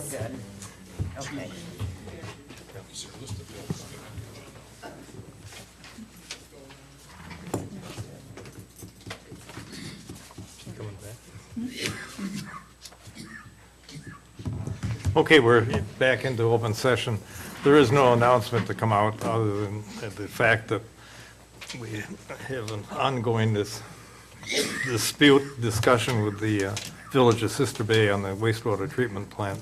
good. Okay. Okay, we're back into open session. There is no announcement to come out other than the fact that we have an ongoing dispute discussion with the Village of Sister Bay on the wastewater treatment plant.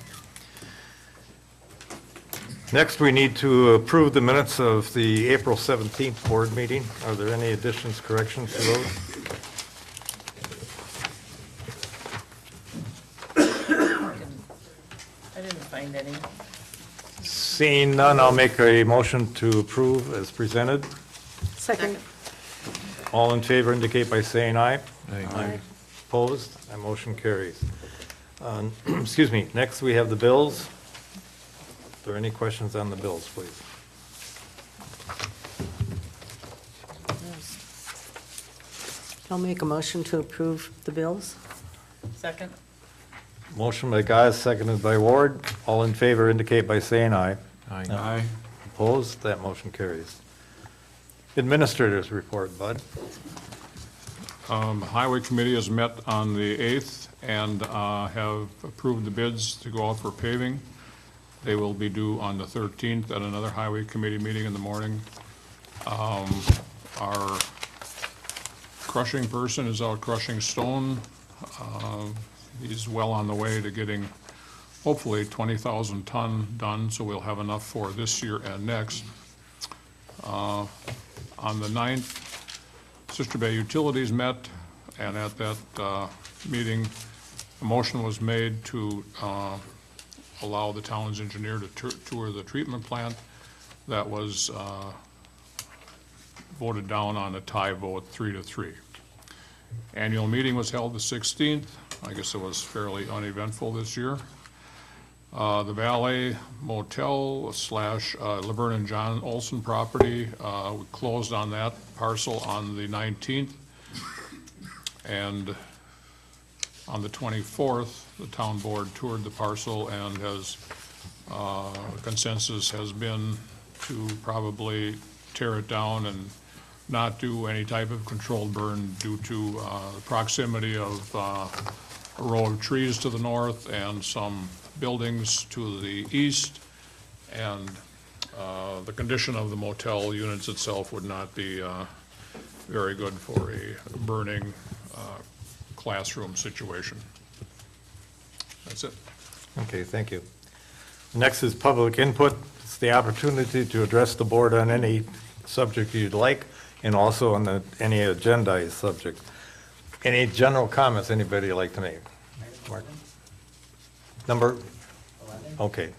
Next, we need to approve the minutes of the April 17th board meeting. Are there any additions, corrections to those? I didn't find any. Seeing none, I'll make a motion to approve as presented. Second. All in favor indicate by saying aye. Aye. Opposed? That motion carries. Excuse me, next we have the bills. Are there any questions on the bills, please? I'll make a motion to approve the bills. Second? Motion by Guys, seconded by Ward. All in favor indicate by saying aye. Aye. Opposed? That motion carries. Administrators report, Bud. Highway Committee has met on the 8th and have approved the bids to go out for paving. They will be due on the 13th at another Highway Committee meeting in the morning. Our crushing person is out crushing stone. He's well on the way to getting hopefully 20,000 ton done, so we'll have enough for this year and next. On the 9th, Sister Bay Utilities met, and at that meeting, a motion was made to allow the town's engineer to tour the treatment plant. That was voted down on a tie vote, 3-3. Annual meeting was held the 16th. I guess it was fairly uneventful this year. The Valet Motel / Laverne and John Olson property, we closed on that parcel on the 19th. And on the 24th, the town board toured the parcel and has, consensus has been to probably tear it down and not do any type of controlled burn due to the proximity of a row of trees to the north and some buildings to the east, and the condition of the motel units itself would not be very good for a burning classroom situation. That's it. Okay, thank you. Next is public input. It's the opportunity to address the board on any subject you'd like, and also on any agendized subject. Any general comments anybody would like to make? Mark? Number? 11. Okay.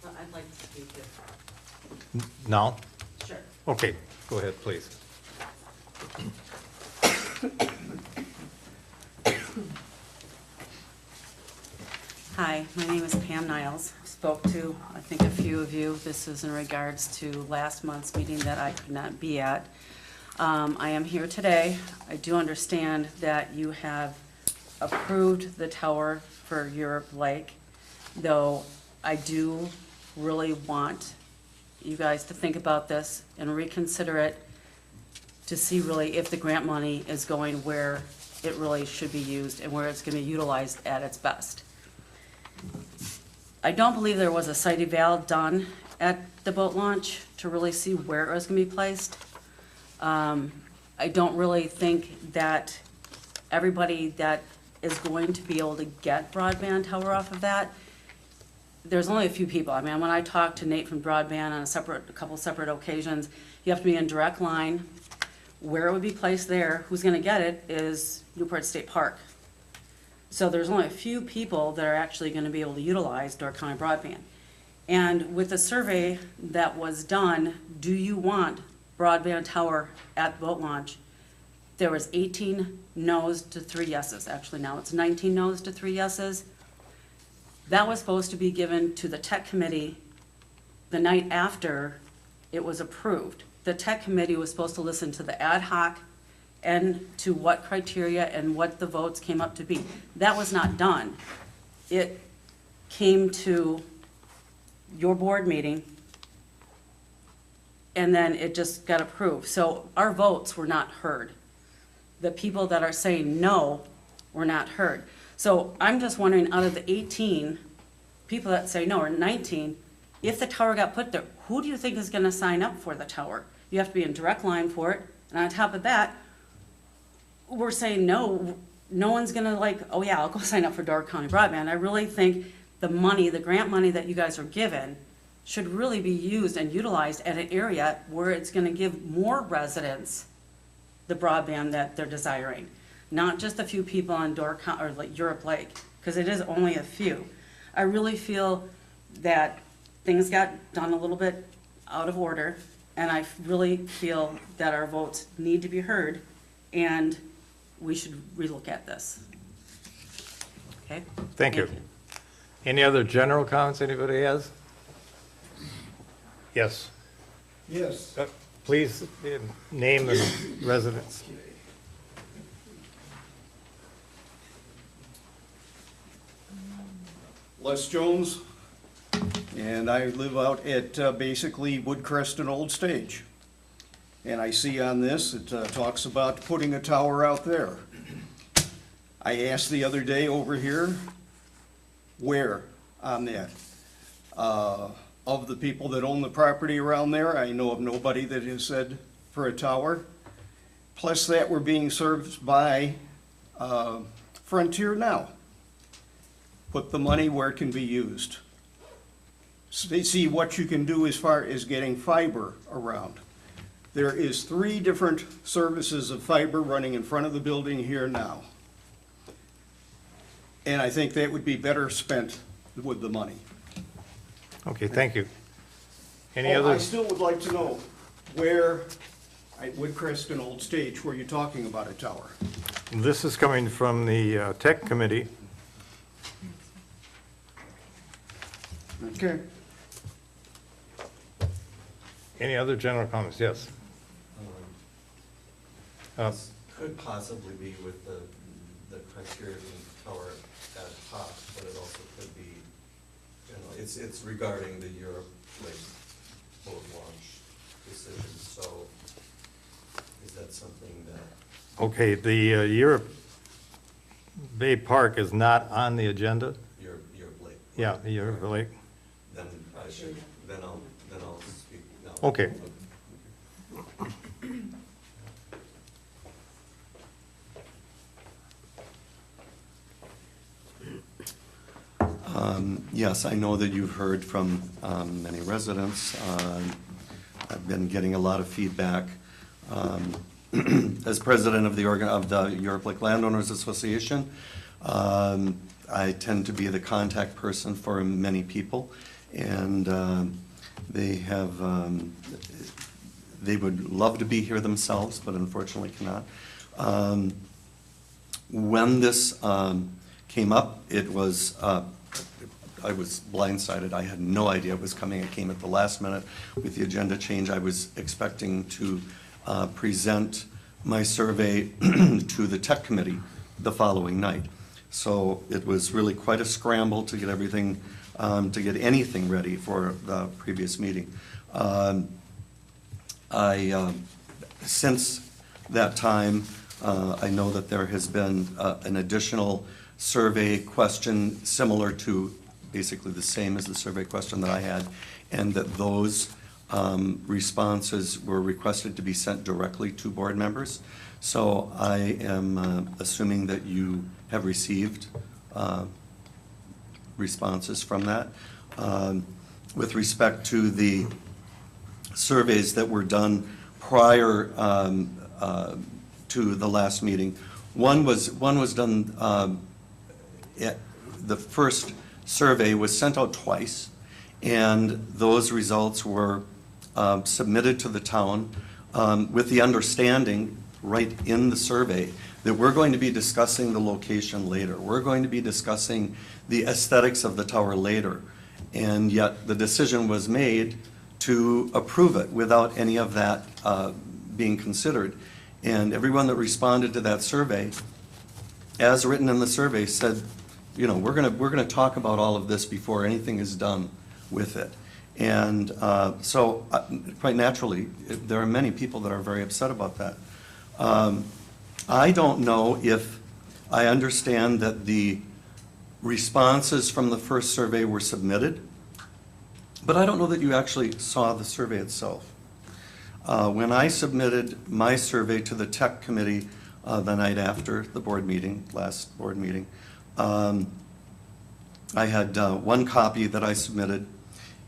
I'd like to speak if. Now? Sure. Okay, go ahead, please. Hi, my name is Pam Niles. Spoke to, I think, a few of you. This is in regards to last month's meeting that I could not be at. I am here today. I do understand that you have approved the tower for Europe Lake, though I do really want you guys to think about this and reconsider it to see really if the grant money is going where it really should be used and where it's going to be utilized at its best. I don't believe there was a site eval done at the boat launch to really see where it was going to be placed. I don't really think that everybody that is going to be able to get broadband tower off of that, there's only a few people. I mean, when I talked to Nate from Broadband on a couple separate occasions, you have to be in direct line. Where it would be placed there, who's going to get it is Newport State Park. So there's only a few people that are actually going to be able to utilize Door County Broadband. And with the survey that was done, do you want broadband tower at boat launch? There was 18 no's to 3 yeses. Actually, now it's 19 no's to 3 yeses. That was supposed to be given to the tech committee the night after it was approved. The tech committee was supposed to listen to the ad hoc and to what criteria and what the votes came up to be. That was not done. It came to your board meeting, and then it just got approved. So our votes were not heard. The people that are saying no were not heard. So I'm just wondering, out of the 18 people that say no, or 19, if the tower got put there, who do you think is gonna sign up for the tower? You have to be in direct line for it, and on top of that, we're saying no, no one's gonna like, oh yeah, I'll go sign up for Door County Broadband. I really think the money, the grant money that you guys are given should really be used and utilized at an area where it's gonna give more residents the broadband that they're desiring. Not just a few people on Door County, or like Europe Lake, because it is only a few. I really feel that things got done a little bit out of order, and I really feel that our votes need to be heard, and we should relook at this. Okay? Thank you. Any other general comments anybody has? Yes. Yes, Please, name and residence. Les Jones, and I live out at basically Woodcrest and Old Stage. And I see on this, it talks about putting a tower out there. I asked the other day over here, where on that? Of the people that own the property around there, I know of nobody that has said for a tower. Plus that we're being served by Frontier now. Put the money where it can be used. See what you can do as far as getting fiber around. There is 3 different services of fiber running in front of the building here now. And I think that would be better spent with the money. Okay, thank you. Any Oh, other? I still would like to know where, at Woodcrest and Old Stage, where you're talking about a tower. This is coming from the Tech Committee. Okay. Any other general comments? Yes. This could possibly be with the criteria of the tower at top, but it also could be, you know, it's regarding the Europe Lake boat launch decision, so is that something that Okay, the Europe Bay Park is not on the agenda. Europe Lake? Yeah, Europe Lake. Then I should, then I'll speak now. Okay. Yes, I know that you've heard from many residents. I've been getting a lot of feedback. As president of the Europe Lake Landowners Association, I tend to be the contact person for many people, and they would love to be here themselves, but unfortunately cannot. When this came up, it was, I was blindsided. I had no idea it was coming. It came at the last minute with the agenda change. I was expecting to present my survey to the Tech Committee the following night. So it was really quite a scramble to get everything, to get anything ready for the previous meeting. Since that time, I know that there has been an additional survey question similar to, basically the same as the survey question that I had, and that those responses were requested to be sent directly to board members. So I am assuming that you have received responses from that. With respect to the surveys that were done prior to the last meeting, one was done, the first survey was sent out twice, and those results were submitted to the town with the understanding right in the survey that we're going to be discussing the location later. We're going to be discussing the aesthetics of the tower later. And yet the decision was made to approve it without any of that being considered. And everyone that responded to that survey, as written in the survey, said, you know, we're gonna talk about all of this before anything is done with it. And so, quite naturally, there are many people that are very upset about that. I don't know if I understand that the responses from the first survey were submitted, but I don't know that you actually saw the survey itself. When I submitted my survey to the tech committee the night after the board meeting, last board meeting, I had one copy that I submitted,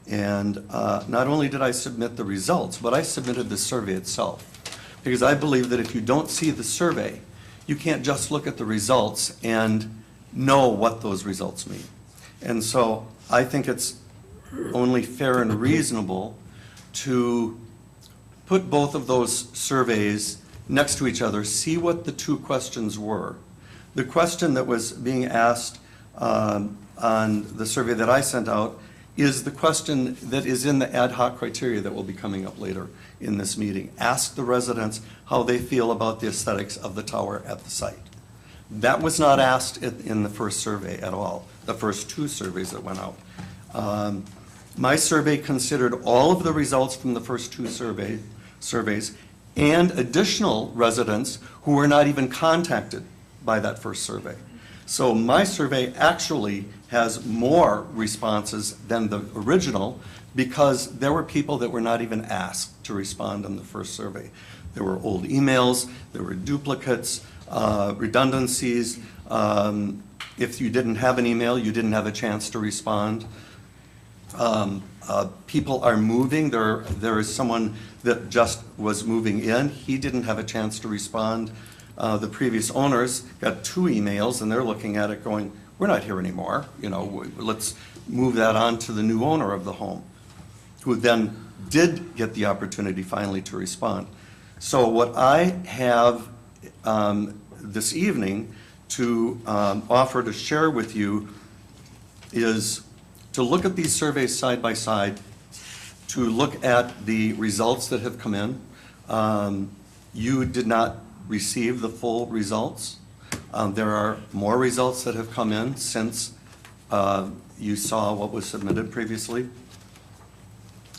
and not only did I submit the results, but I submitted the survey itself. Because I believe that if you don't see the survey, you can't just look at the results and know what those results mean. And so I think it's only fair and reasonable to put both of those surveys next to each other, see what the two questions were. The question that was being asked on the survey that I sent out is the question that is in the ad hoc criteria that will be coming up later in this meeting. Ask the residents how they feel about the aesthetics of the tower at the site. That was not asked in the first survey at all, the first two surveys that went out. My survey considered all of the results from the first two surveys and additional residents who were not even contacted by that first survey. So my survey actually has more responses than the original because there were people that were not even asked to respond on the first survey. There were old emails, there were duplicates, redundancies. If you didn't have an email, you didn't have a chance to respond. People are moving. There is someone that just was moving in. He didn't have a chance to respond. The previous owners got 2 emails, and they're looking at it going, we're not here anymore. You know, let's move that on to the new owner of the home, who then did get the opportunity finally to respond. So what I have this evening to offer to share with you is to look at these surveys side by side, to look at the results that have come in. You did not receive the full results. There are more results that have come in since you saw what was submitted previously.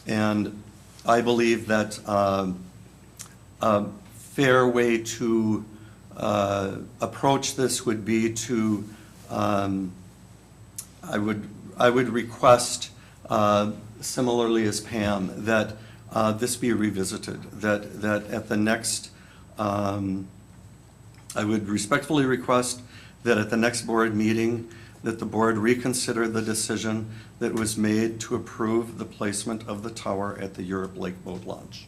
And I believe that a fair way to approach this would be to, I would request, similarly as Pam, that this be revisited, that at the next, I would respectfully request that at the next board meeting, that the board reconsider the decision that was made to approve the placement of the tower at the Europe Lake Boat Launch.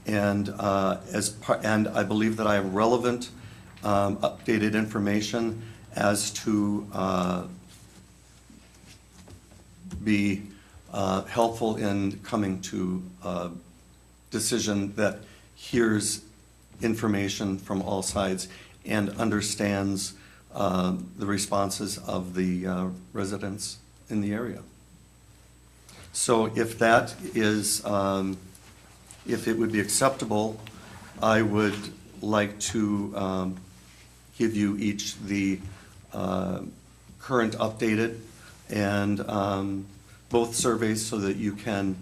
And and I believe that I have relevant, updated information as to be helpful in coming to a decision that hears information from all sides and understands the responses of the residents in the area. So if that is, if it would be acceptable, I would like to give you each the current updated and both surveys so that you can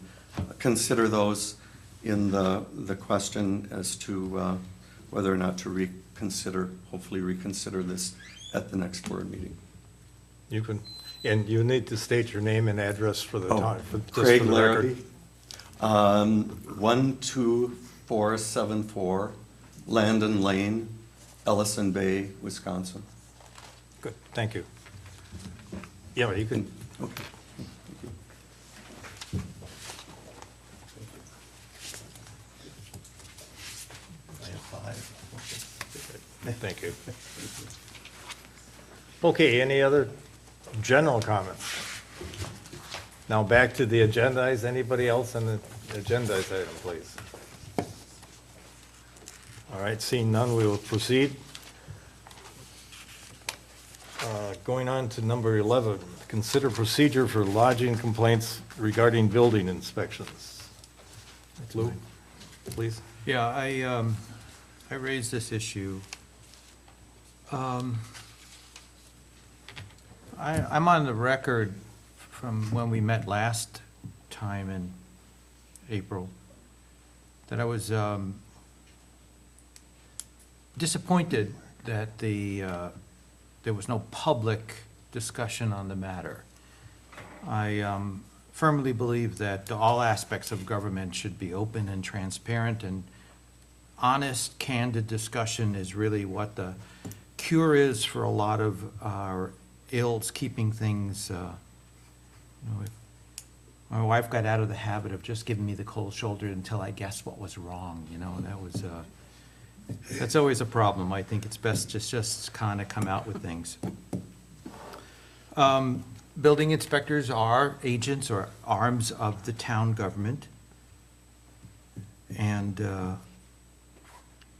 consider those in the question as to whether or not to reconsider, hopefully reconsider this at the next board meeting. You can, and you need to state your name and address for the time. Craig Larrabee, 12474 Landon Lane, Ellison Bay, Wisconsin. Good, thank you. Yeah, you can. Okay. Thank you. Okay, any other general comments? Now back to the agendized. Anybody else on the agendized item, please? All right, seeing none, we will proceed. Going on to number 11, consider procedure for lodging complaints regarding building inspections. Lou, please. Yeah, I raised this issue. I'm on the record from when we met last time in April, that I was disappointed that there was no public discussion on the matter. I firmly believe that all aspects of government should be open and transparent, and honest, candid discussion is really what the cure is for a lot of our ills, keeping things, my wife got out of the habit of just giving me the cold shoulder until I guessed what was wrong, that was, that's always a problem. I think it's best just kind of come out with things. Building inspectors are agents or arms of the town government. And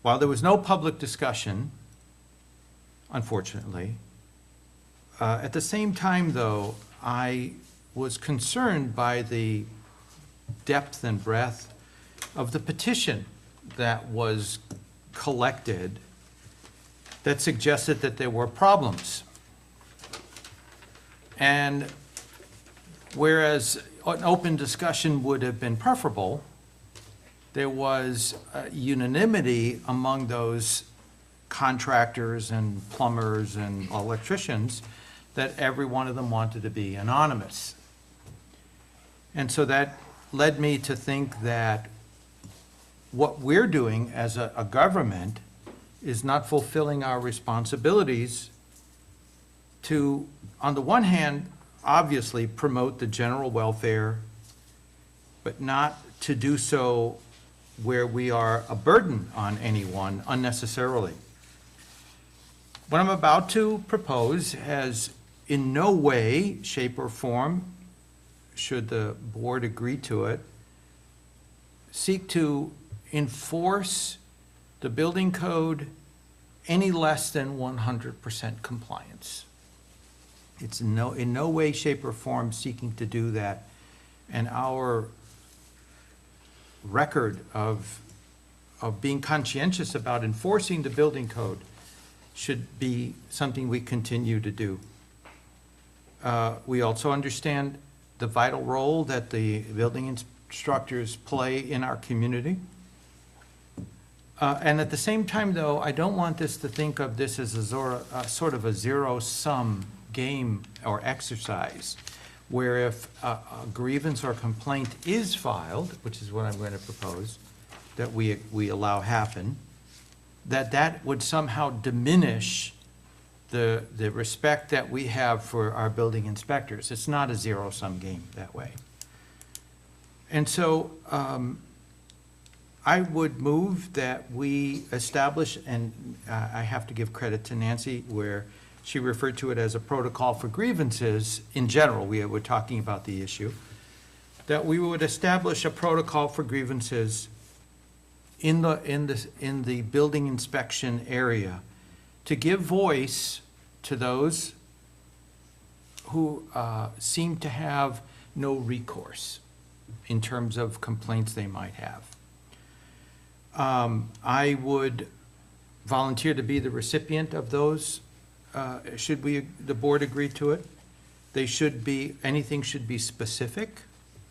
while there was no public discussion, unfortunately, at the same time, though, I was concerned by the depth and breadth of the petition that was collected that suggested that there were problems. And whereas an open discussion would have been preferable, there was unanimity among those contractors and plumbers and electricians that every one of them wanted to be anonymous. And so that led me to think that what we're doing as a government is not fulfilling our responsibilities to, on the one hand, obviously promote the general welfare, but not to do so where we are a burden on anyone unnecessarily. What I'm about to propose has in no way, shape, or form, should the board agree to it, seek to enforce the building code any less than 100% compliance. It's in no way, shape, or form seeking to do that. And our record of being conscientious about enforcing the building code should be something we continue to do. We also understand the vital role that the building instructors play in our community. And at the same time, though, I don't want this to think of this as a sort of a zero-sum game or exercise, where if a grievance or complaint is filed, which is what I'm going to propose, that we allow happen, that would somehow diminish the respect that we have for our building inspectors. It's not a zero-sum game that way. And so I would move that we establish, and I have to give credit to Nancy, where she referred to it as a protocol for grievances in general. We were talking about the issue, that we would establish a protocol for grievances in the building inspection area to give voice to those who seem to have no recourse in terms of complaints they might have. I would volunteer to be the recipient of those, should the board agree to it. They should be, anything should be specific,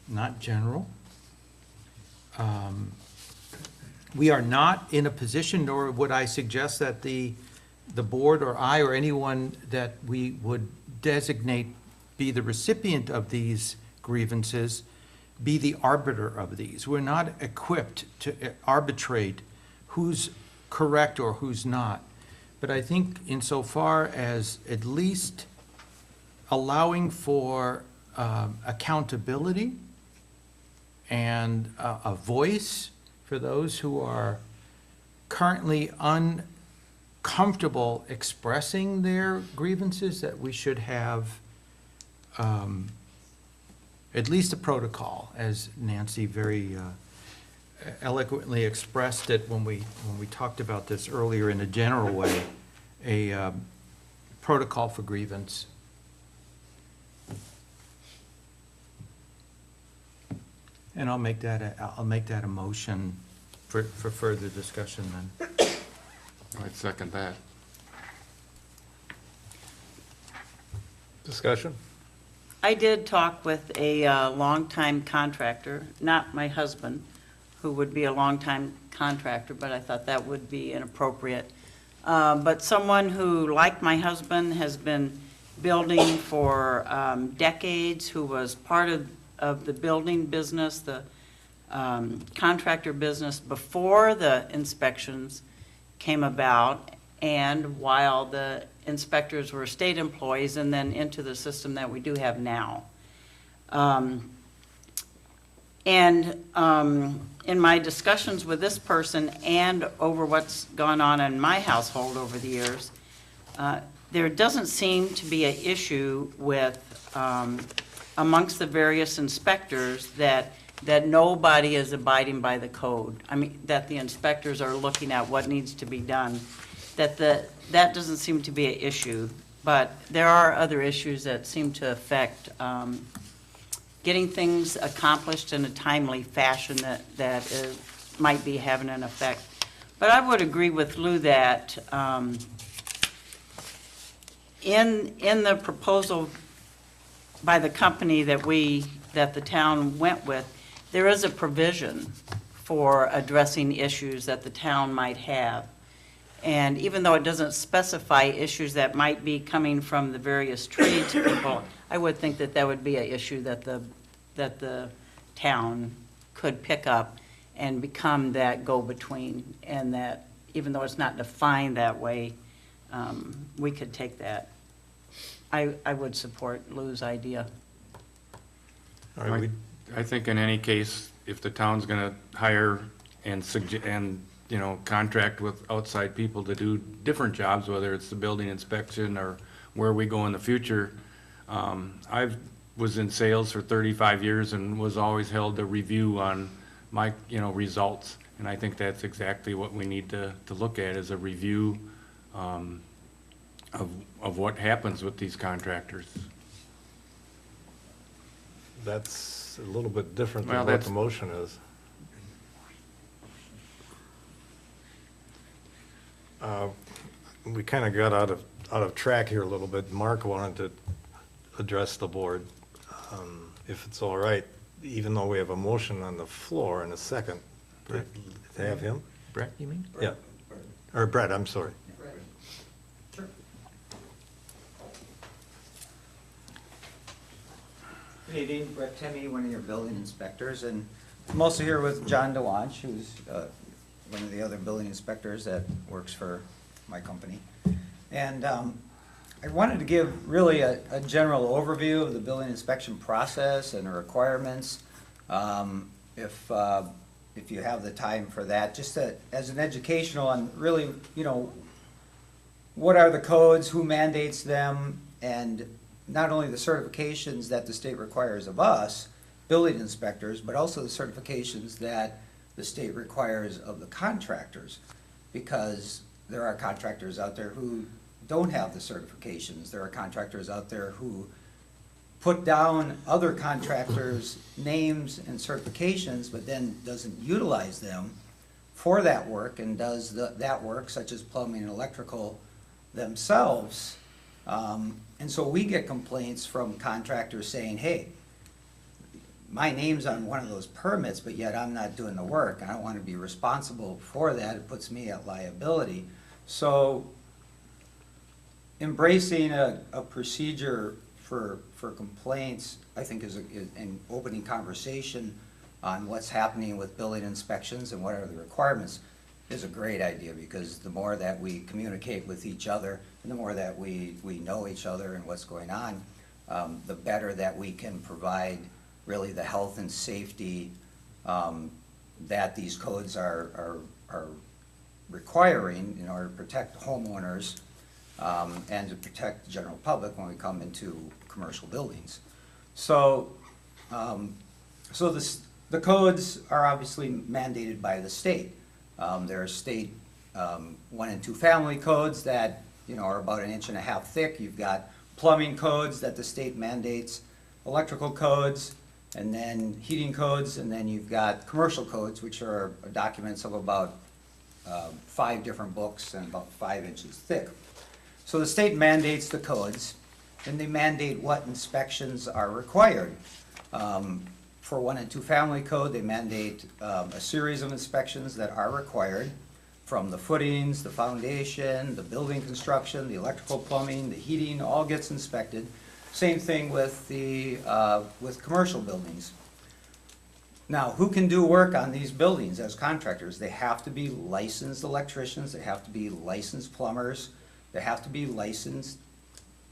not general. We are not in a position, nor would I suggest that the board or I or anyone that we would designate be the recipient of these grievances, be the arbiter of these. We're not equipped to arbitrate who's correct or who's not. But I think insofar as at least allowing for accountability and a voice for those who are currently uncomfortable expressing their grievances, that we should have at least a protocol, as Nancy very eloquently expressed it when we talked about this earlier in a general way, a protocol for grievance. And I'll make that a motion for further discussion then. I'd second that. Discussion? I did talk with a longtime contractor, not my husband, who would be a longtime contractor, but I thought that would be inappropriate. But someone who, like my husband, has been building for decades, who was part of the building business, the contractor business before the inspections came about, and while the inspectors were state employees, and then into the system that we do have now. In my discussions with this person and over what's gone on in my household over the years, there doesn't seem to be an issue with, amongst the various inspectors, that nobody is abiding by the code. I mean, that the inspectors are looking at what needs to be done, that doesn't seem to be an issue. But there are other issues that seem to affect getting things accomplished in a timely fashion that might be having an effect. But I would agree with Lou that in the proposal by the company that the town went with, there is a provision for addressing issues that the town might have. And even though it doesn't specify issues that might be coming from the various trades people, I would think that would be an issue that the town could pick up and become that go-between, and that even though it's not defined that way, we could take that. I would support Lou's idea. All right, I think in any case, if the town's gonna hire and contract with outside people to do different jobs, whether it's the building inspection or where we go in the future, I was in sales for 35 years and was always held to review on my, results. And I think that's exactly what we need to look at, is a review of what happens with these contractors. that's a little bit different Well, than what that's- the motion is. We kind of got out of track here a little bit. Mark wanted to address the board, if it's all right, even though we have a motion on the floor in a second. To have him? Brett, you mean? Yeah. Or Brett, I'm sorry. Good evening, Brett Timmy, one of your building inspectors, and I'm also here with John DeWanch, who's one of the other building inspectors that works for my company. And I wanted to give really a general overview of the building inspection process and the requirements. If you have the time for that, just as an educational on really, what are the codes, who mandates them, and not only the certifications that the state requires of us, building inspectors, but also the certifications that the state requires of the contractors, because there are contractors out there who don't have the certifications. There are contractors out there who put down other contractors' names and certifications, but then doesn't utilize them for that work and does that work, such as plumbing and electrical, themselves. And so we get complaints from contractors saying, hey, my name's on one of those permits, but yet I'm not doing the work. I don't want to be responsible for that. It puts me at liability. So embracing a procedure for complaints, I think, is an opening conversation on what's happening with building inspections and what are the requirements is a great idea, because the more that we communicate with each other and the more that we know each other and what's going on, the better that we can provide really the health and safety that these codes are requiring in order to protect homeowners and to protect the general public when we come into commercial buildings. So, the codes are obviously mandated by the state. There are state 1 and 2 family codes that are about 1.5 inches thick. You've got plumbing codes that the state mandates, electrical codes, and then heating codes, and then you've got commercial codes, which are documents of about 5 different books and about 5 inches thick. So the state mandates the codes, and they mandate what inspections are required. For 1 and 2 family code, they mandate a series of inspections that are required, from the footings, the foundation, the building construction, the electrical, plumbing, the heating, all gets inspected. Same thing with with commercial buildings. Now, who can do work on these buildings as contractors? They have to be licensed electricians, they have to be licensed plumbers, they have to be licensed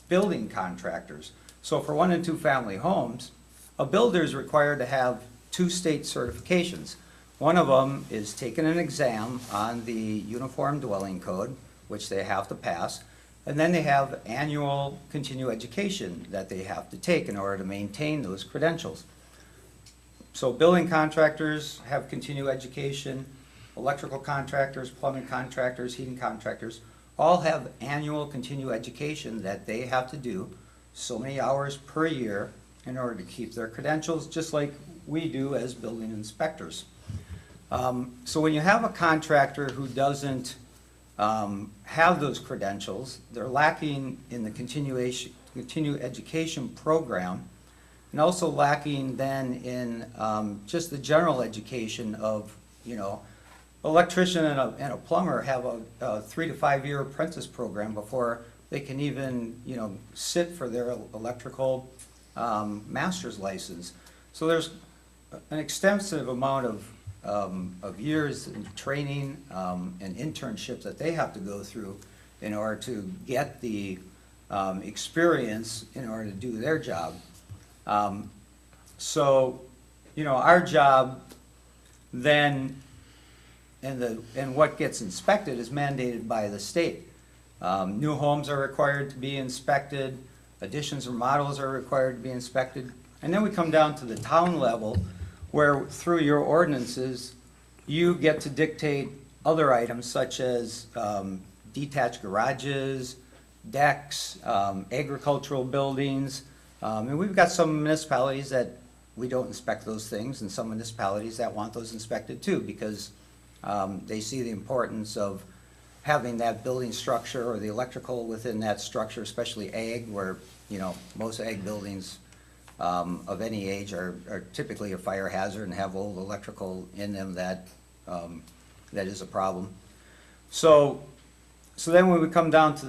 building contractors. So for 1 and 2 family homes, a builder is required to have 2 state certifications. One of them is taking an exam on the Uniform Dwelling Code, which they have to pass, and then they have annual continuing education that they have to take in order to maintain those credentials. So building contractors have continuing education, electrical contractors, plumbing contractors, heating contractors, all have annual continuing education that they have to do so many hours per year in order to keep their credentials, just like we do as building inspectors. So when you have a contractor who doesn't have those credentials, they're lacking in the continuing education program, and also lacking then in just the general education of, electrician and a plumber have a 3 to 5 year apprentice program before they can even, sit for their electrical master's license. So there's an extensive amount of years in training and internships that they have to go through in order to get the experience in order to do their job. So, our job then and what gets inspected is mandated by the state. New homes are required to be inspected, additions or remodels are required to be inspected, and then we come down to the town level, where through your ordinances, you get to dictate other items such as detached garages, decks, agricultural buildings, and we've got some municipalities that we don't inspect those things, and some municipalities that want those inspected too, because they see the importance of having that building structure or the electrical within that structure, especially ag, where, most ag buildings of any age are typically a fire hazard and have old electrical in them that is a problem. So then when we come down to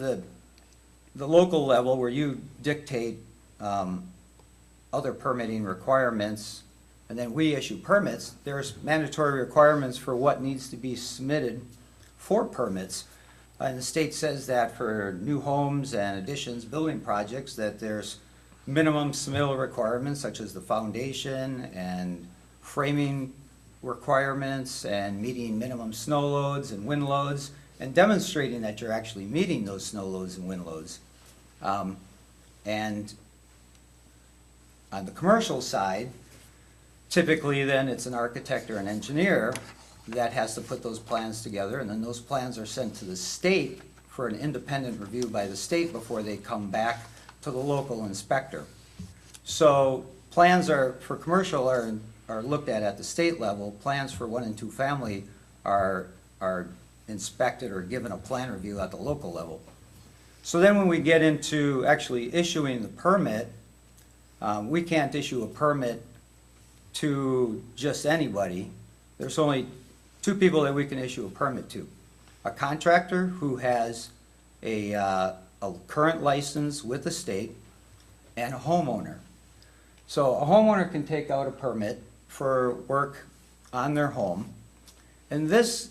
the local level, where you dictate other permitting requirements, and then we issue permits, there's mandatory requirements for what needs to be submitted for permits. And the state says that for new homes and additions, building projects, that there's minimum submittal requirements such as the foundation and framing requirements and meeting minimum snow loads and wind loads and demonstrating that you're actually meeting those snow loads and wind loads. And on the commercial side, typically then it's an architect or an engineer that has to put those plans together, and then those plans are sent to the state for an independent review by the state before they come back to the local inspector. So plans for commercial are looked at the state level. Plans for 1 and 2 family are inspected or given a plan review at the local level. So then when we get into actually issuing the permit, we can't issue a permit to just anybody. There's only 2 people that we can issue a permit to. A contractor who has a current license with the state, and a homeowner. So a homeowner can take out a permit for work on their home, and this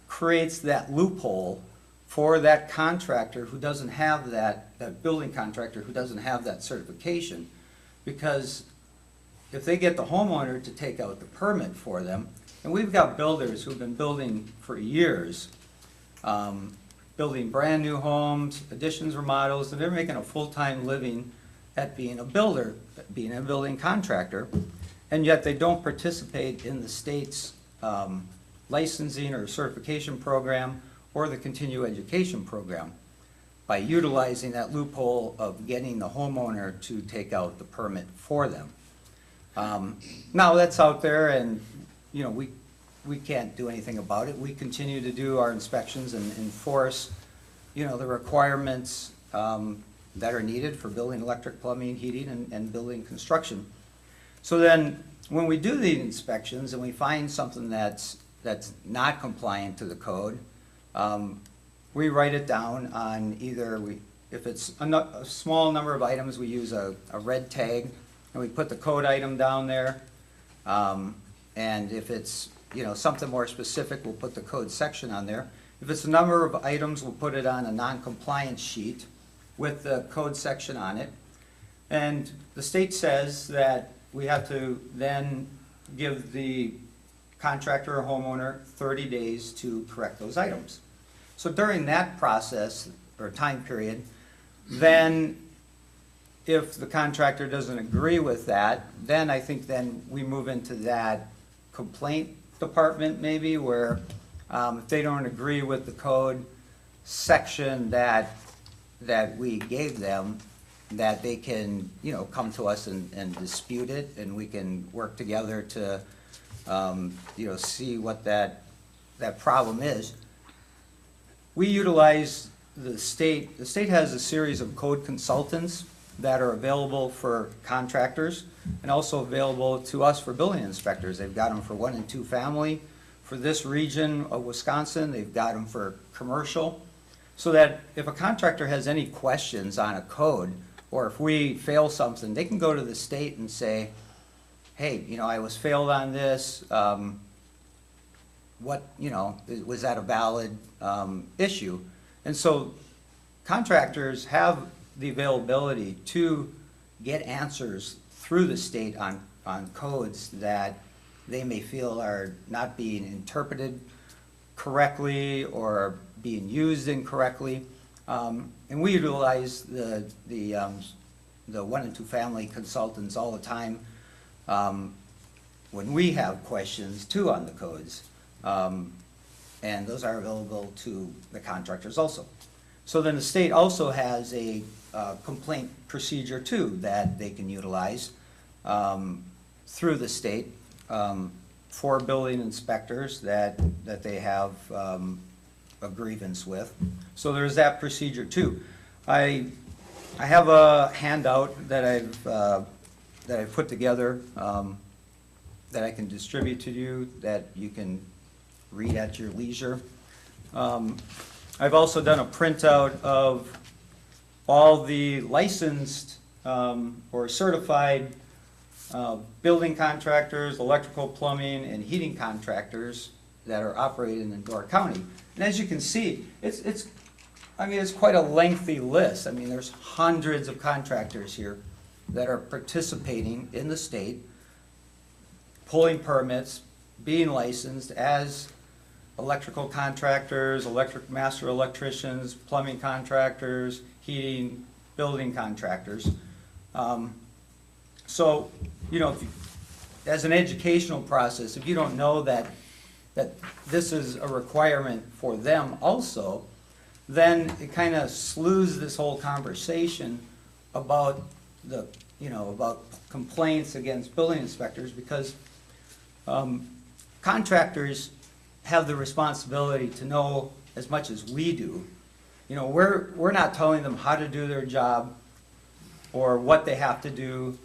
creates that loophole for that contractor who doesn't have that building contractor who doesn't have that certification, because if they get the homeowner to take out the permit for them, and we've got builders who've been building for years, building brand new homes, additions, remodels, and they're making a full-time living at being a builder, being a building contractor, and yet they don't participate in the state's licensing or certification program or the continuing education program by utilizing that loophole of getting the homeowner to take out the permit for them. Now that's out there, and we we can't do anything about it. We continue to do our inspections and enforce, the requirements that are needed for building, electric, plumbing, heating, and building construction. So then, when we do the inspections and we find something that's not compliant to the code, we write it down on either, if it's a small number of items, we use a red tag, and we put the code item down there. And if it's, something more specific, we'll put the code section on there. If it's a number of items, we'll put it on a non-compliance sheet with the code section on it. And the state says that we have to then give the contractor or homeowner 30 days to correct those items. So during that process, or time period, then if the contractor doesn't agree with that, then I think then we move into that complaint department maybe, where if they don't agree with the code section that we gave them, that they can, come to us and dispute it, and we can work together to, see what that problem is. We utilize the state has a series of code consultants that are available for contractors and also available to us for building inspectors. They've got them for 1 and 2 family. For this region of Wisconsin, they've got them for commercial. So that if a contractor has any questions on a code, or if we fail something, they can go to the state and say, hey, I was failed on this. Was that a valid issue? And so contractors have the availability to get answers through the state on codes that they may feel are not being interpreted correctly or being used incorrectly. And we utilize the 1 and 2 family consultants all the time when we have questions too on the codes. And those are available to the contractors also. So then the state also has a complaint procedure too that they can utilize through the state for building inspectors that they have a grievance with. So there's that procedure too. I have a handout that I've put together that I can distribute to you, that you can read at your leisure. I've also done a printout of all the licensed or certified building contractors, electrical, plumbing, and heating contractors that are operating in Door County. And as you can see, it's quite a lengthy list. There's hundreds of contractors here that are participating in the state, pulling permits, being licensed as electrical contractors, master electricians, plumbing contractors, heating, building contractors. So, as an educational process, if you don't know that this is a requirement for them also, then it kind of slews this whole conversation about about complaints against building inspectors, because contractors have the responsibility to know as much as we do. We're not telling them how to do their job or what they have to do.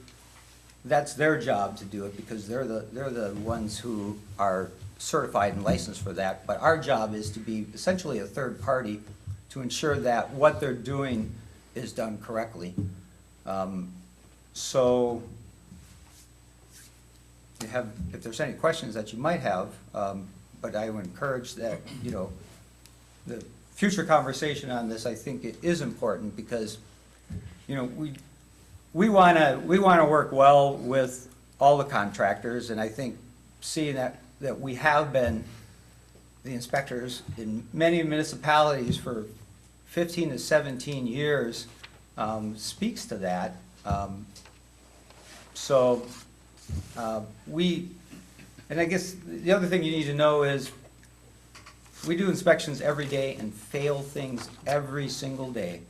That's their job to do it, because they're the ones who are certified and licensed for that. But our job is to be essentially a third party to ensure that what they're doing is done correctly. So if there's any questions that you might have, but I would encourage that, the future conversation on this, I think it is important, because, we want to work well with all the contractors, and I think seeing that we have been the inspectors in many municipalities for 15 to 17 years speaks to that. And I guess the other thing you need to know is we do inspections every day and fail things every single day.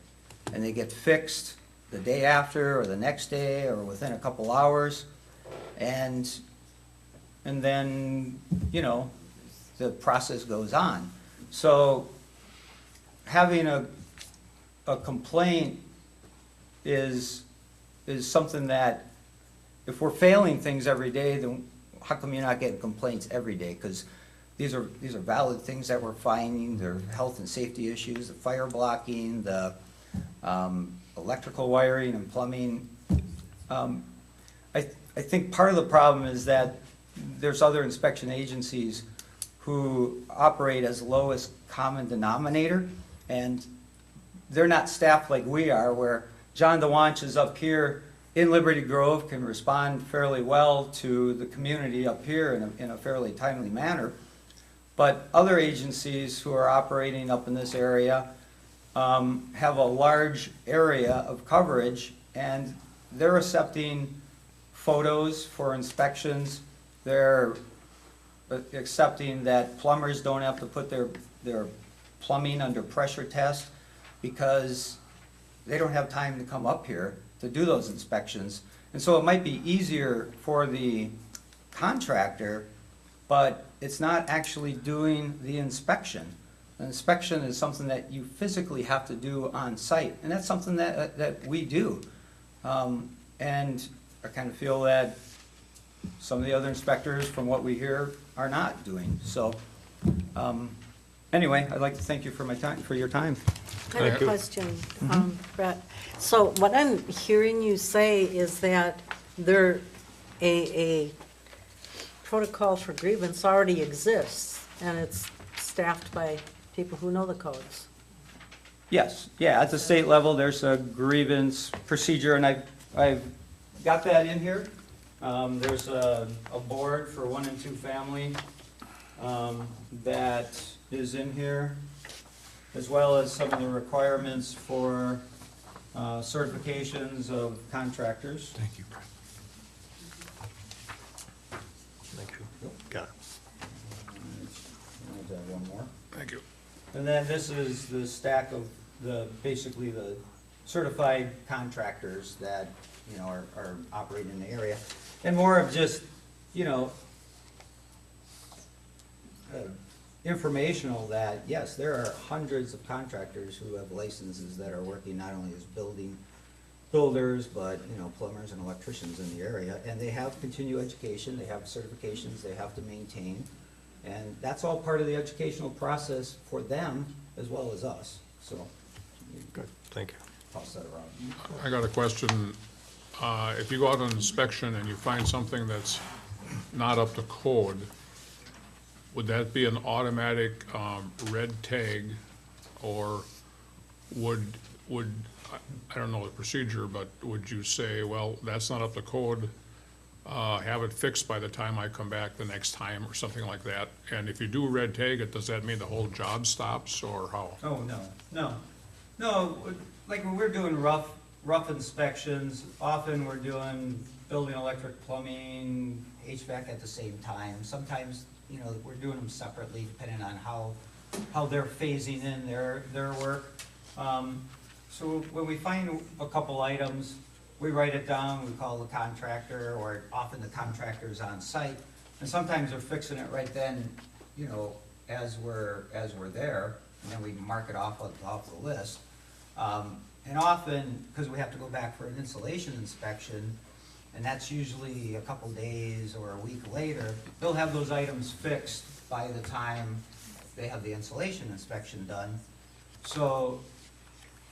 And they get fixed the day after or the next day or within a couple hours. And then, the process goes on. So having a complaint is something that, if we're failing things every day, then how come you're not getting complaints every day? Because these are valid things that we're finding, they're health and safety issues, the fire blocking, the electrical wiring and plumbing. I think part of the problem is that there's other inspection agencies who operate as lowest common denominator, and they're not staffed like we are, where John DeWanch is up here in Liberty Grove, can respond fairly well to the community up here in a fairly timely manner. But other agencies who are operating up in this area have a large area of coverage, and they're accepting photos for inspections. They're accepting that plumbers don't have to put their plumbing under pressure test because they don't have time to come up here to do those inspections. And so it might be easier for the contractor, but it's not actually doing the inspection. An inspection is something that you physically have to do on site, and that's something that we do. And I kind of feel that some of the other inspectors, from what we hear, are not doing. So, anyway, I'd like to thank you for your time. I have a question, Brett. So what I'm hearing you say is that a protocol for grievance already exists, and it's staffed by people who know the codes. Yes, yeah, at the state level, there's a grievance procedure, and I've got that in here. There's a board for 1 and 2 family that is in here, as well as some of the requirements for certifications of contractors. Thank you, Brett. Thank you. Got it. I'll add one more. Thank you. And then this is the stack of basically the certified contractors that, are operating in the area. And more of just, informational that, yes, there are hundreds of contractors who have licenses that are working not only as builders, but, plumbers and electricians in the area. And they have continuing education, they have certifications they have to maintain. And that's all part of the educational process for them as well as us, so. Good, thank you. Toss that around. I got a question. If you go out on inspection and you find something that's not up to code, would that be an automatic red tag, or would, I don't know the procedure, but would you say, well, that's not up to code, have it fixed by the time I come back the next time, or something like that? And if you do red tag it, does that mean the whole job stops, or how? Oh, no, like when we're doing rough inspections, often we're doing building, electric, plumbing, HVAC at the same time. Sometimes, we're doing them separately depending on how they're phasing in their work. So when we find a couple items, we write it down, we call the contractor, or often the contractor's on site, and sometimes they're fixing it right then, as we're there, and then we mark it off the list. And often, because we have to go back for an insulation inspection, and that's usually a couple days or a week later, they'll have those items fixed by the time they have the insulation inspection done. So,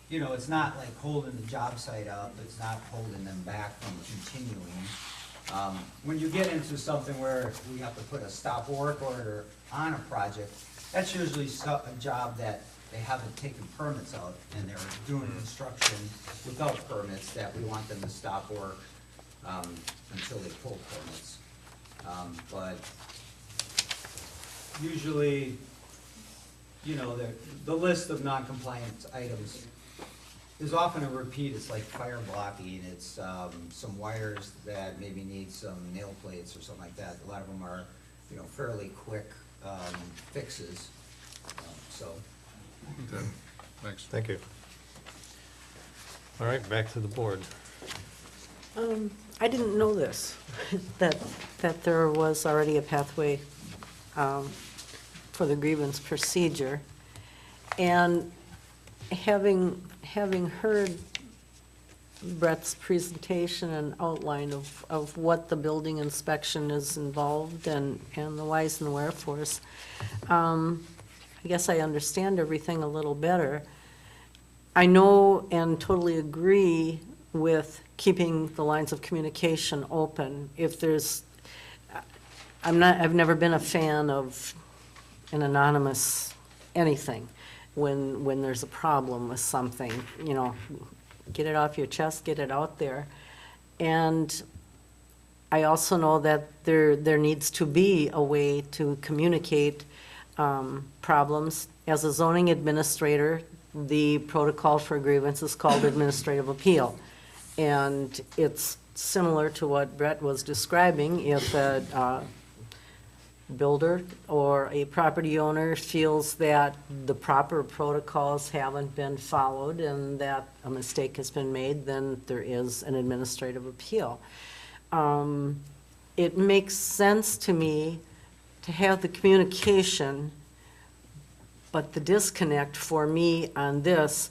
it's not like holding the job site up, it's not holding them back from continuing. When you get into something where we have to put a stop work order on a project, that's usually a job that they haven't taken permits out, and they're doing construction without permits, that we want them to stop work until they pull permits. But usually, the list of non-compliant items is often a repeat. It's like fire blocking, it's some wires that maybe need some nail plates or something like that. A lot of them are, fairly quick fixes, so. Okay, thanks. Thank you. All right, back to the board. I didn't know this, that there was already a pathway for the grievance procedure. And having heard Brett's presentation and outline of what the building inspection is involved and the whys and wherefores, I guess I understand everything a little better. I know and totally agree with keeping the lines of communication open. If there's, I've never been a fan of an anonymous anything when there's a problem with something, you know, get it off your chest, get it out there. And I also know that there needs to be a way to communicate problems. As a zoning administrator, the protocol for grievance is called administrative appeal. And it's similar to what Brett was describing. If a builder or a property owner feels that the proper protocols haven't been followed and that a mistake has been made, then there is an administrative appeal. It makes sense to me to have the communication, but the disconnect for me on this,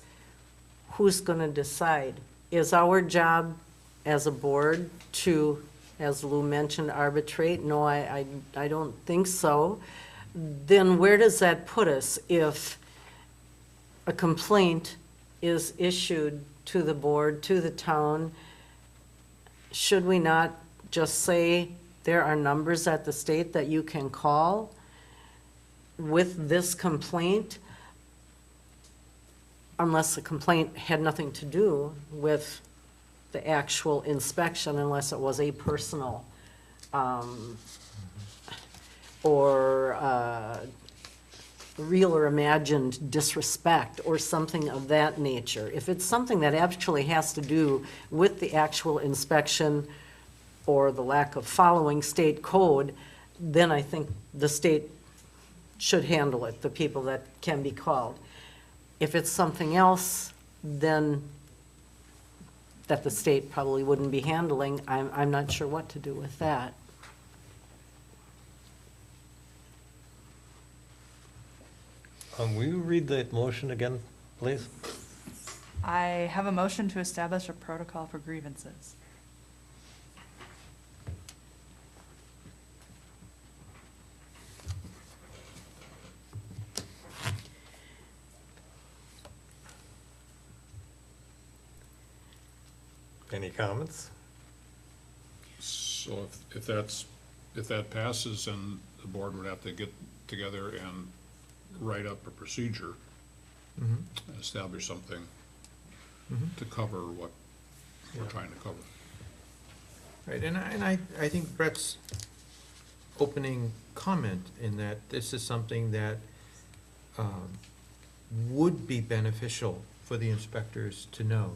who's going to decide? Is our job as a board to, as Lou mentioned, arbitrate? No, I don't think so. Then where does that put us if a complaint is issued to the board, to the town? Should we not just say there are numbers at the state that you can call with this complaint, unless the complaint had nothing to do with the actual inspection, unless it was a personal or real or imagined disrespect or something of that nature. If it's something that actually has to do with the actual inspection or the lack of following state code, then I think the state should handle it, the people that can be called. If it's something else, then that the state probably wouldn't be handling, I'm not sure what to do with that. Will you read the motion again, please? I have a motion to establish a protocol for grievances. Any comments? So if that passes, then the board would have to get together and write up a procedure, establish something to cover what we're trying to cover. Right, and I think Brett's opening comment in that this is something that would be beneficial for the inspectors to know,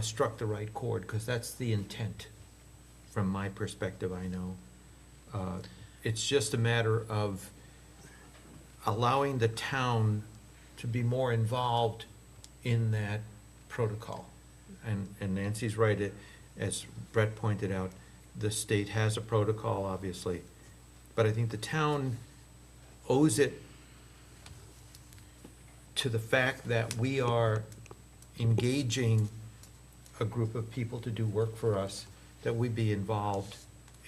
struck the right chord, because that's the intent, from my perspective, I know. It's just a matter of allowing the town to be more involved in that protocol. And Nancy's right, as Brett pointed out, the state has a protocol, obviously, but I think the town owes it to the fact that we are engaging a group of people to do work for us, that we be involved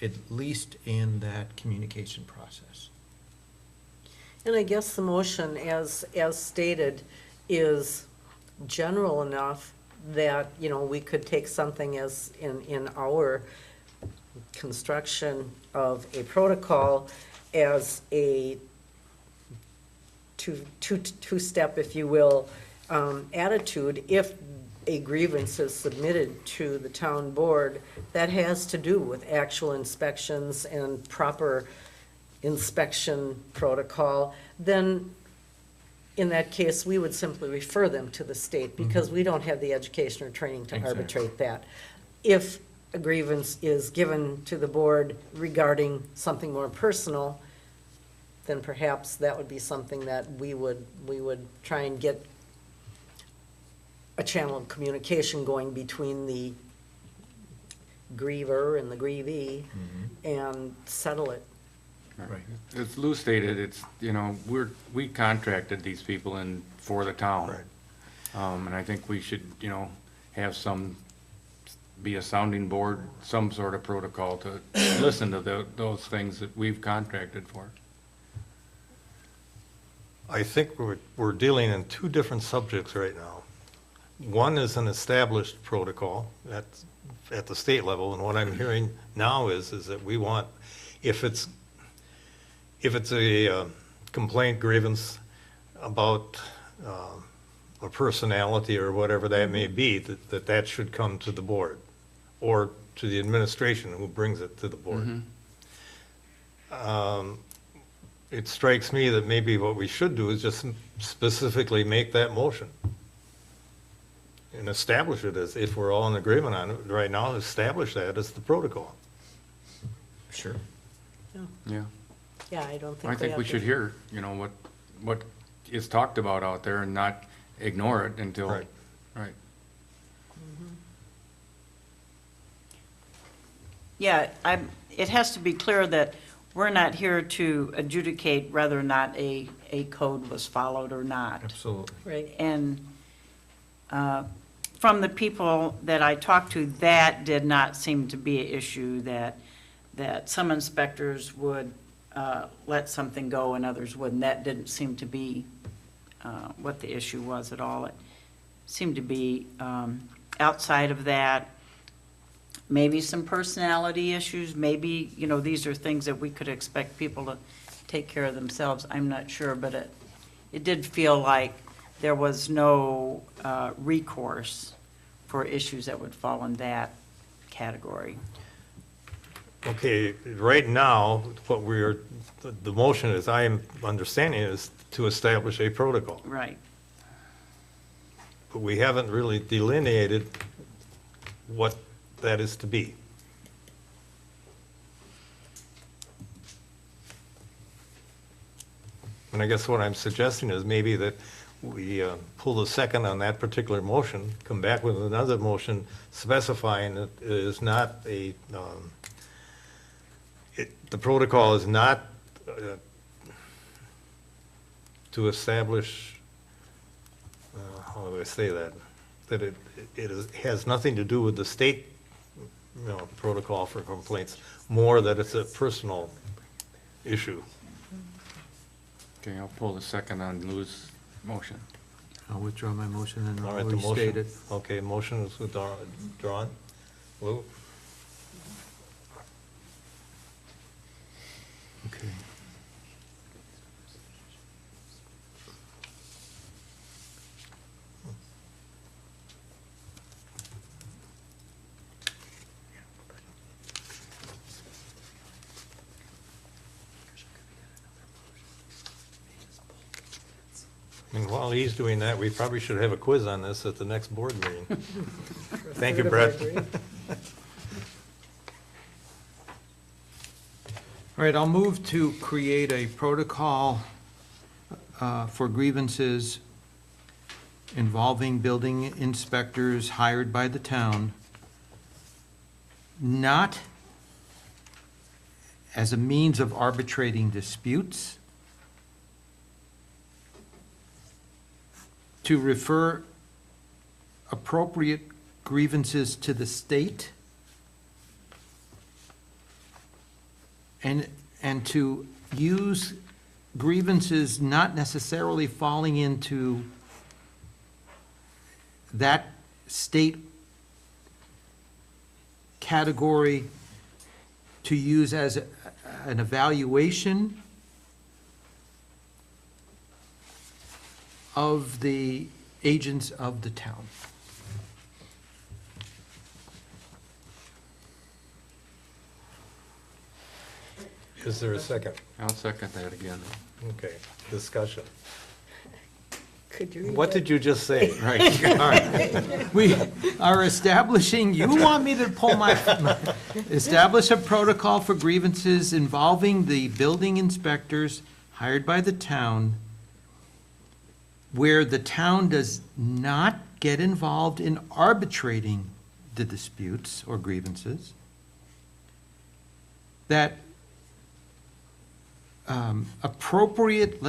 at least in that communication process. And I guess the motion, as stated, is general enough that, you know, we could take something as in our construction of a protocol as a two-step, if you will, attitude. If a grievance is submitted to the town board that has to do with actual inspections and proper inspection protocol, then in that case, we would simply refer them to the state, because we don't have the education or training to Exactly. arbitrate that. If a grievance is given to the board regarding something more personal, then perhaps that would be something that we would try and get a channel of communication going between the griever and the grievee and settle it Right. As Lou stated, it's, you know, we contracted these people in for the town. Right. And I think we should, you know, have be a sounding board, some sort of protocol to listen to those things that we've contracted for. I think we're dealing in two different subjects right now. One is an established protocol at the state level, and what I'm hearing now is that we want, if it's a complaint grievance about a personality or whatever that may be, that should come to the board or to the administration who brings it to the board. It strikes me that maybe what we should do is just specifically make that motion and establish it as, if we're all in agreement on it right now, establish that as the protocol. Sure. Yeah. Yeah, I don't think I think have we to- should hear, you know, what is talked about out there and not ignore it until, Right. right. Yeah, it has to be clear that we're not here to adjudicate whether or not a code was followed or not. Absolutely. Right. And from the people that I talked to, that did not seem to be an issue, that some inspectors would let something go and others wouldn't. That didn't seem to be what the issue was at all. It seemed to be outside of that. Maybe some personality issues, maybe, you know, these are things that we could expect people to take care of themselves. I'm not sure, but it did feel like there was no recourse for issues that would fall in that category. Okay, right now, the motion, as I am understanding, is to establish a protocol. Right. But we haven't really delineated what that is to be. And I guess what I'm suggesting is maybe that we pull the second on that particular motion, come back with another motion specifying that it is not a, the protocol is not to establish, how do I say that? That it has nothing to do with the state, you know, protocol for complaints, more that it's a personal issue. Okay, I'll pull the second on Lou's motion. I'll withdraw my motion and All I'll right, the restate motion, it. okay, motion is withdrawn. Lou? Okay. I mean, while he's doing that, we probably should have a quiz on this at the next board meeting. Thank you, Brett. All right, I'll move to create a protocol for grievances involving building inspectors hired by the town, not as a means of arbitrating disputes, to refer appropriate grievances to the state, and to use grievances not necessarily falling into that state category to use as an evaluation of the agents of the town. Is there a second? I'll second that again. Okay, discussion. Could you read What that? did you just say? Right, all right. We are establishing, you want me to pull establish a protocol for grievances involving the building inspectors hired by the town, where the town does not get involved in arbitrating the disputes or grievances, that appropriate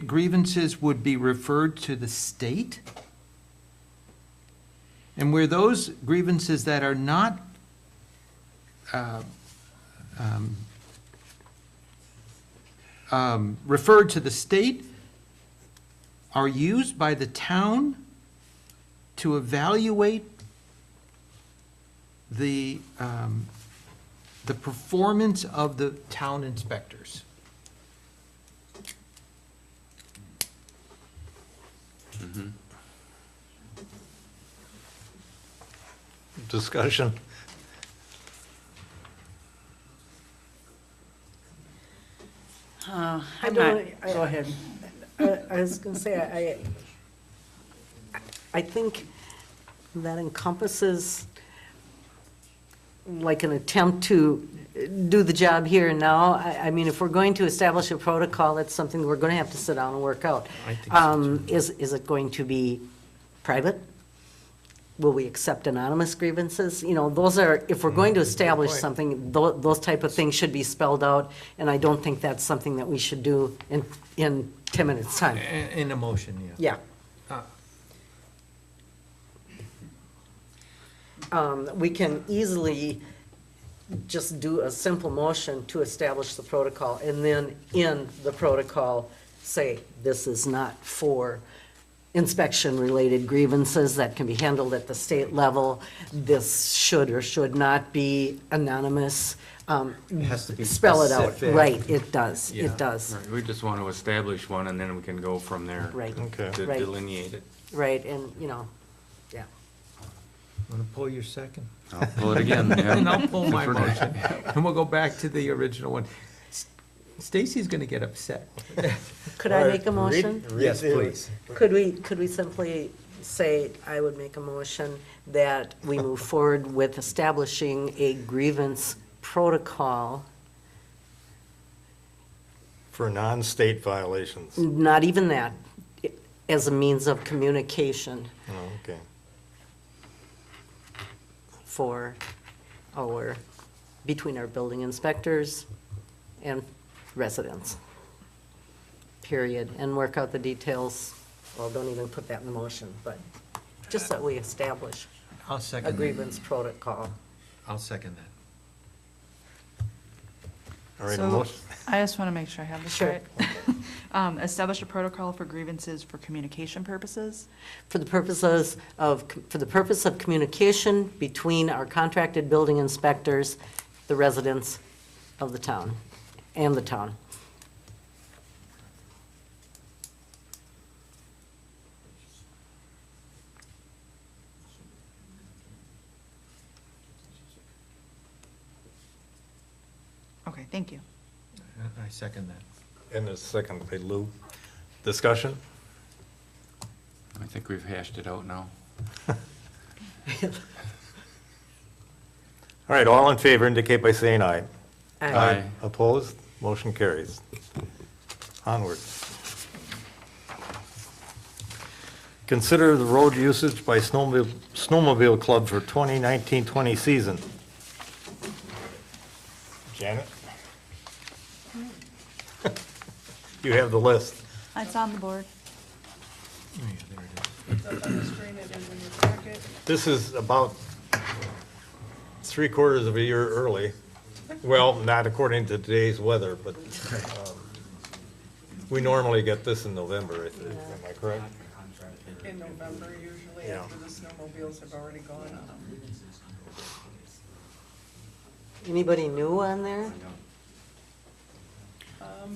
grievances would be referred to the state? And where those grievances that are not referred to the state are used by the town to evaluate the performance of the town inspectors. Discussion? I I'm don't, not, go ahead. I was gonna say, I think that encompasses like an attempt to do the job here and now. I mean, if we're going to establish a protocol, it's something we're gonna have to sit down and work out. I think so, too. Is it going to be private? Will we accept anonymous grievances? You know, those are, if we're going to establish point. something, those type of things should be spelled out, and I don't think that's something that we should do in 10 minutes' time. In a motion, yeah. We can easily just do a simple motion to establish the protocol, and then in the protocol, say, this is not for inspection-related grievances that can be handled at the state level. This should or should not be anonymous. It has to be Spell it out. specific. Right, it does, Yeah. it does. Right, we just want to establish one, and then we can go from there. Right, Okay. To Right. delineate it. right, and, you know, yeah. Want to pull your second? I'll pull it again, yeah. And I'll pull my Different- motion. And we'll go back to the original one. Stacy's going to get upset. Could I make a motion? Yes, please. Could we simply say, I would make a motion that we move forward with establishing a grievance protocol, For non-state violations. not even that, as a means of communication Oh, okay. for between our building inspectors and residents, period, and work out the details. Well, don't even put that in the motion, but just that we establish I'll a second that. grievance protocol. I'll second that. All right, a So, motion. I just want to make sure I have this Sure. right. Establish a protocol for grievances for communication purposes. For the purpose of communication between our contracted building inspectors, the residents of the town, and the town. Okay, thank you. I second that. And a second by Lou. Discussion? I think we've hashed it out now. All right, all in favor indicate by saying aye. Aye. Opposed? Motion carries. Onward. Consider the road usage by snowmobile club for 2019-20 season. Janet? You have the list. It's on the board. This is about 3/4 of a year early. Well, not according to today's weather, but we normally get this in November, I think. Am I correct? In November, usually, Yeah. after the snowmobiles have already gone on. Anybody new on there?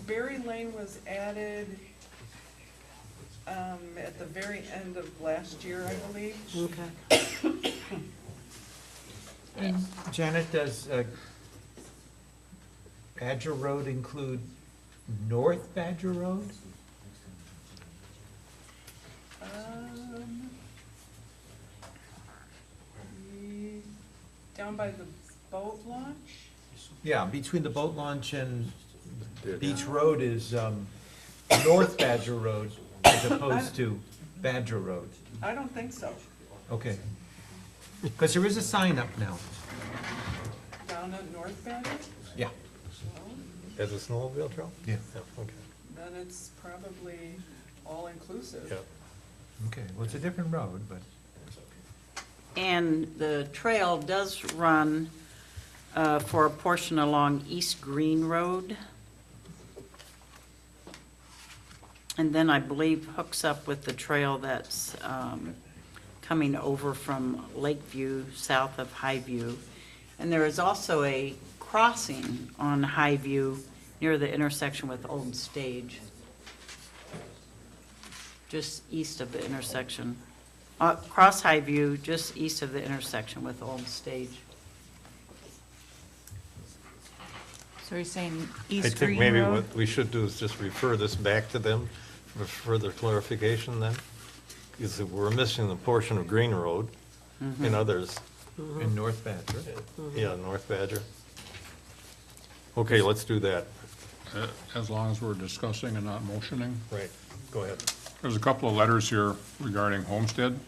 Berry Lane was added at the very end of last year, I believe. Okay. Janet, does Badger Road include North Badger Road? Down by the boat launch? Yeah, between the boat launch and Beach Road is North Badger Road as opposed to Badger Road. I don't think so. Okay. Because there is a sign up now. Down at North Badger? Yeah. As a snowmobile trail? Yeah. Okay, Then it's probably all-inclusive. yeah. Okay, well, it's a different road, but. And the trail does run for a portion along East Green Road. And then I believe hooks up with the trail that's coming over from Lakeview, south of Highview. And there is also a crossing on Highview near the intersection with Old Stage, just east of the intersection. Cross Highview, just east of the intersection with Old Stage. So you're saying I East think Green maybe Road? what we should do is just refer this back to them for further clarification then. Because we're missing the portion of Green Road and others. In North Badger. Yeah, North Badger. Okay, let's do that. As long as we're discussing and not motioning. Right, go ahead. There's a couple of letters here regarding Homestead.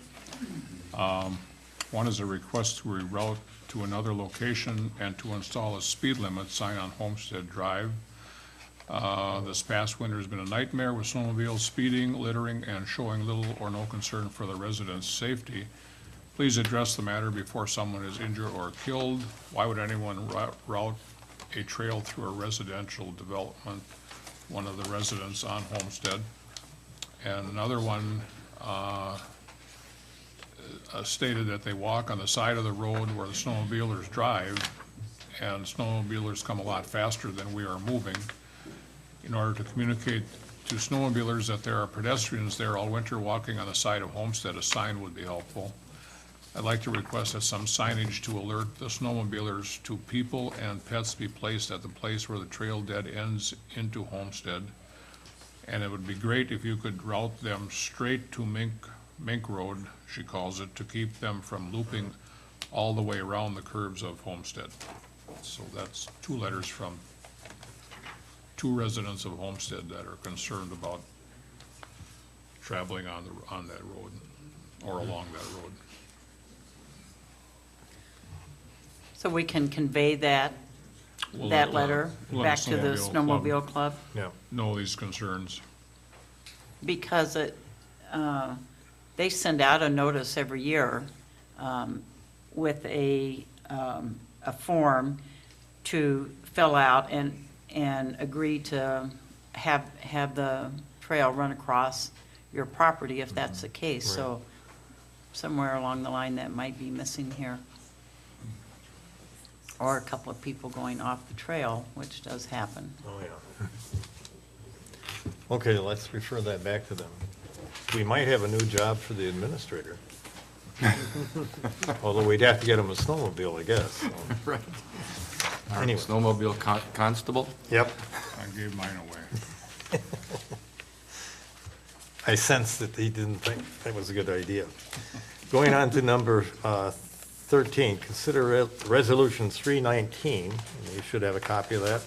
One is a request to reroute to another location and to install a speed limit sign on Homestead Drive. This past winter has been a nightmare with snowmobiles speeding, littering, and showing little or no concern for the residents' safety. Please address the matter before someone is injured or killed. Why would anyone route a trail through a residential development, one of the residents on Homestead? And another one stated that they walk on the side of the road where the snowmobilers drive, and snowmobilers come a lot faster than we are moving. In order to communicate to snowmobilers that there are pedestrians there all winter walking on the side of Homestead, a sign would be helpful. I'd like to request that some signage to alert the snowmobilers to people and pets be placed at the place where the trail dead ends into Homestead. And it would be great if you could route them straight to Mink Road, she calls it, to keep them from looping all the way around the curves of Homestead. So that's two letters from two residents of Homestead that are concerned about traveling on that road or along that road. So we can convey that We'll that let letter we'll back let to the Snowmobile snowmobile club? Yeah. Know these concerns. Because they send out a notice every year with a form to fill out and agree to have the trail run across your property if that's the case. So somewhere along the line that might be missing here. Or a couple of people going off the trail, which does happen. Oh, yeah. Okay, let's refer that back to them. We might have a new job for the administrator. Although we'd have to get him a snowmobile, I guess. so. Right. Anyway. Snowmobile constable? Yep. I gave mine away. I sensed that he didn't think that was a good idea. Going on to number 13, consider Resolution 319. You should have a copy of that.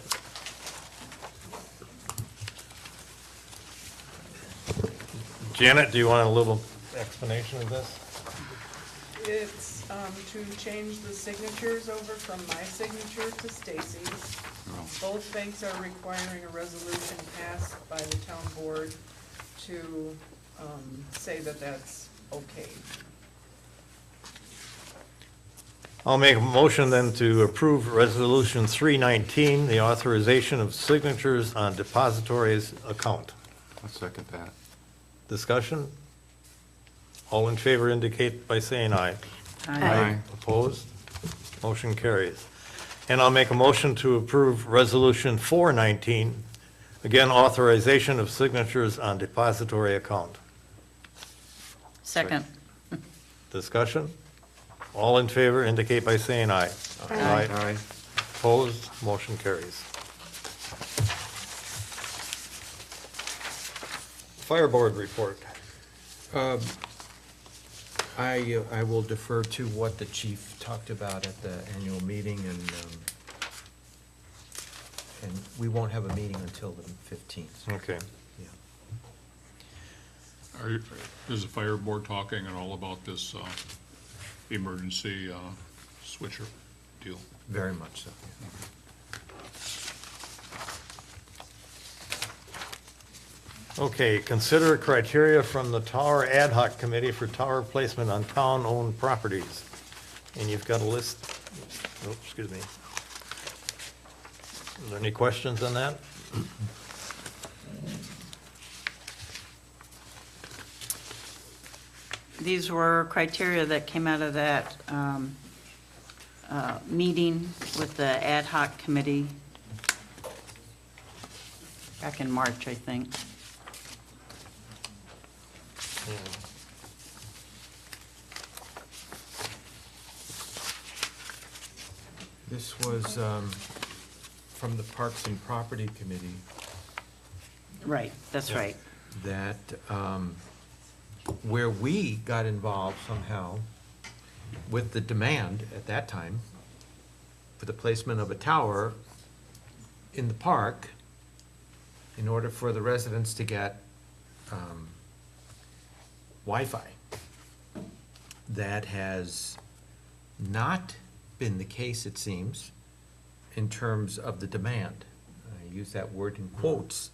Janet, do you want a little explanation of this? It's to change the signatures over from my signature to Stacy's. Both banks are requiring a resolution passed by the town board to say that that's okay. I'll make a motion then to approve Resolution 319, the authorization of signatures on depositories account. I'll second that. Discussion? All in favor indicate by saying aye. Aye. Opposed? Motion carries. And I'll make a motion to approve Resolution 419, again, authorization of signatures on depository account. Second. Discussion? All in favor indicate by saying aye. Aye. Opposed? Motion carries. Fire Board report. I will defer to what the chief talked about at the annual meeting, and we won't have a meeting until the 15th. Okay. Yeah. Is the fire board talking at all about this emergency switcher deal? Very much so. Okay, consider criteria from the Tower Ad Hoc Committee for tower placement on town-owned properties. And you've got a list, oh, excuse me. Are there any questions on that? These were criteria that came out of that meeting with the ad hoc committee back in March, I think. This was from the Parks and Property Committee Right, that's right. that, where we got involved somehow with the demand at that time for the placement of a tower in the park in order for the residents to get Wi-Fi. That has not been the case, it seems, in terms of the demand. I use that word in quotes,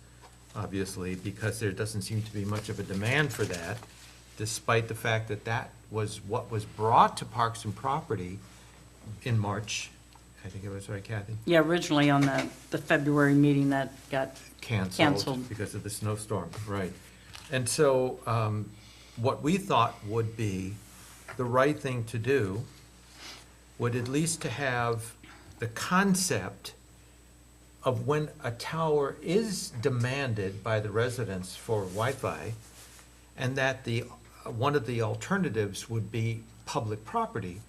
obviously, because there doesn't seem to be much of a demand for that, despite the fact that that was what was brought to Parks and Property in March. I think it was, right, Kathy? Yeah, originally on the February meeting that got canceled. Because of the snowstorm, right. And so, what we thought would be the right thing to do would at least to have the concept of when a tower is demanded by the residents for Wi-Fi, and that one of the alternatives would be public property,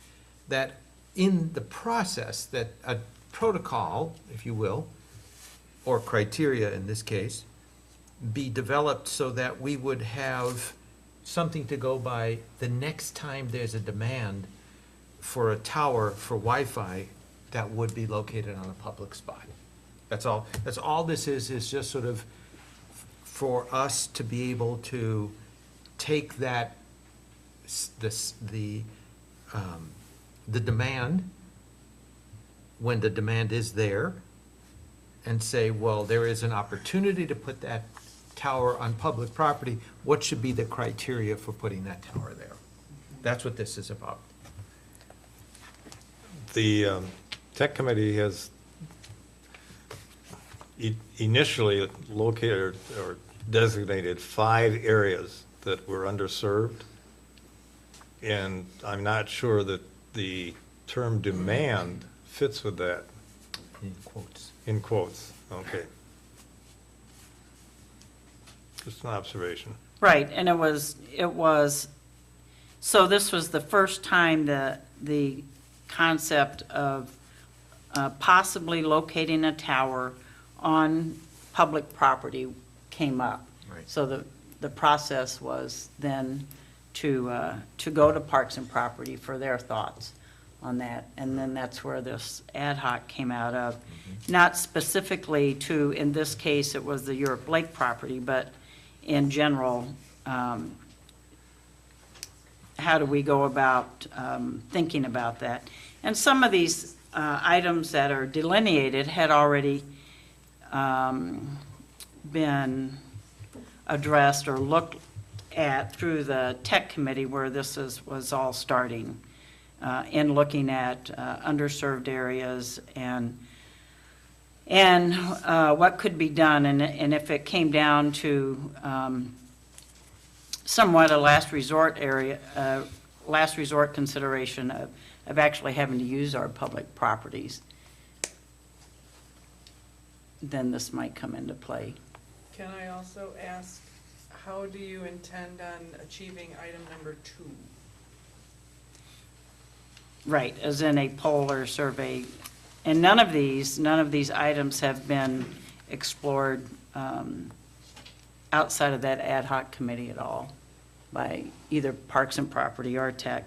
that in the process, that a protocol, if you will, or criteria in this case, be developed so that we would have something to go by the next time there's a demand for a tower for Wi-Fi that would be located on a public spot. That's all this is just sort of for us to be able to take that, the demand, when the demand is there, and say, well, there is an opportunity to put that tower on public property. What should be the criteria for putting that tower there? That's what this is about. The Tech Committee has initially located or designated 5 areas that were underserved. And I'm not sure that the term demand fits with that. In quotes. In quotes, okay. Just an observation. Right, and it was, so this was the first time that the concept of possibly locating a tower on public property came up. Right. So the process was then to go to Parks and Property for their thoughts on that. And then that's where this ad hoc came out of. Not specifically to, in this case, it was the Europe Lake property, but in general, how do we go about thinking about that? And some of these items that are delineated had already been addressed or looked at through the Tech Committee, where this was all starting, in looking at underserved areas and what could be done, and if it came down to somewhat a last resort consideration of actually having to use our public properties, then this might come into play. Can I also ask, how do you intend on achieving item number 2? Right, as in a poll or survey. And none of these items have been explored outside of that ad hoc committee at all by either Parks and Property or Tech.